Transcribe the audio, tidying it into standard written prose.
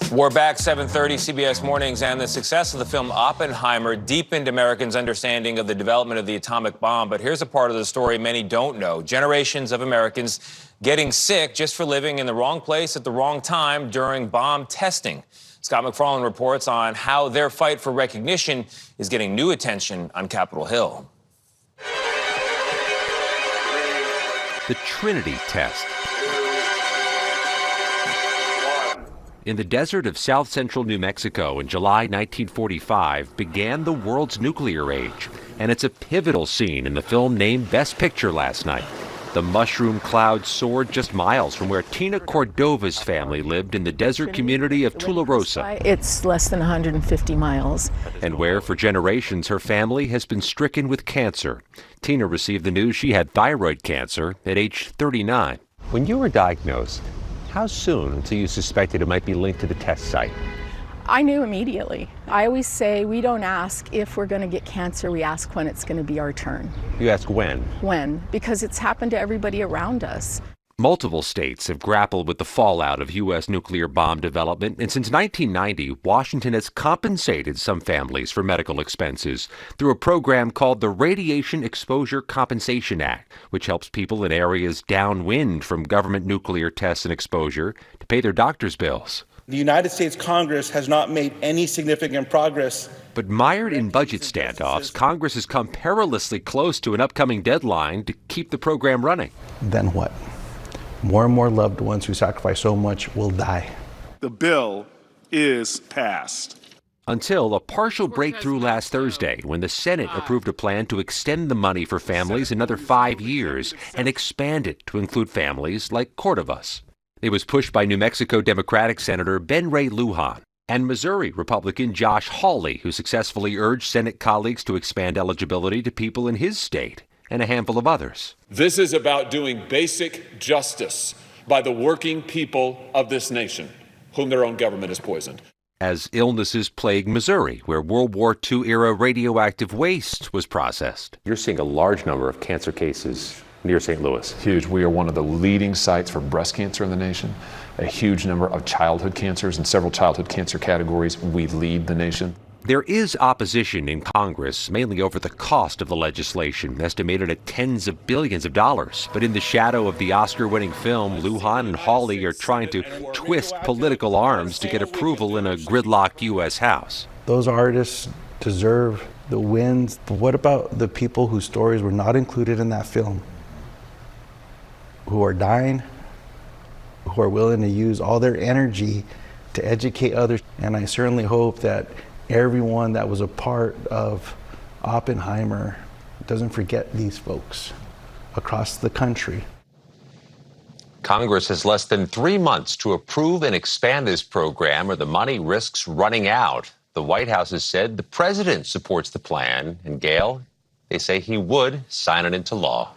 We're back, 7:30, CBS Mornings, and the success of the film Oppenheimer deepened Americans' understanding of the development of the atomic bomb. But here's a part of the story many don't know. Generations of Americans getting sick just for living in the wrong place at the wrong time during bomb testing. Scott McFarlane reports on how their fight for recognition is getting new attention on Capitol Hill. The Trinity test. In the desert of south central New Mexico in July 1945 began the world's nuclear age, and it's a pivotal scene in the film named Best Picture last night. The mushroom cloud soared just miles from where Tina Cordova's family lived in the desert community of Tularosa. It's less than 150 miles. And where for generations her family has been stricken with cancer. Tina received the news she had thyroid cancer at age 39. When you were diagnosed, how soon until you suspected it might be linked to the test site? I knew immediately. I always say we don't ask if we're going to get cancer, we ask when it's going to be our turn. You ask when? When, because it's happened to everybody around us. Multiple states have grappled with the fallout of U.S. nuclear bomb development, and since 1990, Washington has compensated some families for medical expenses through a program called the Radiation Exposure Compensation Act, which helps people in areas downwind from government nuclear tests and exposure to pay their doctor's bills. The United States Congress has not made any significant progress. But mired in budget standoffs, Congress has come perilously close to an upcoming deadline to keep the program running. Then what? More and more loved ones who sacrifice so much will die. The bill is passed. Until a partial breakthrough last Thursday when the Senate approved a plan to extend the money for families another 5 years and expand it to include families like Cordova's. It was pushed by New Mexico Democratic Senator Ben Ray Lujan and Missouri Republican Josh Hawley, who successfully urged Senate colleagues to expand eligibility to people in his state and a handful of others. This is about doing basic justice by the working people of this nation, whom their own government has poisoned. As illnesses plague Missouri, where World War II-era radioactive waste was processed. You're seeing a large number of cancer cases near St. Louis. Huge. We are one of the leading sites for breast cancer in the nation. A huge number of childhood cancers. In several childhood cancer categories, we lead the nation. There is opposition in Congress, mainly over the cost of the legislation, estimated at tens of billions of dollars. But in the shadow of the Oscar-winning film, Lujan and Hawley are trying to twist political arms to get approval in a gridlocked U.S. House. Those artists deserve the wins. But what about the people whose stories were not included in that film? Who are dying, who are willing to use all their energy to educate others. And I certainly hope that everyone that was a part of Oppenheimer doesn't forget these folks across the country. Congress has less than 3 months to approve and expand this program, or the money risks running out. The White House has said the president supports the plan, and Gail, they say he would sign it into law.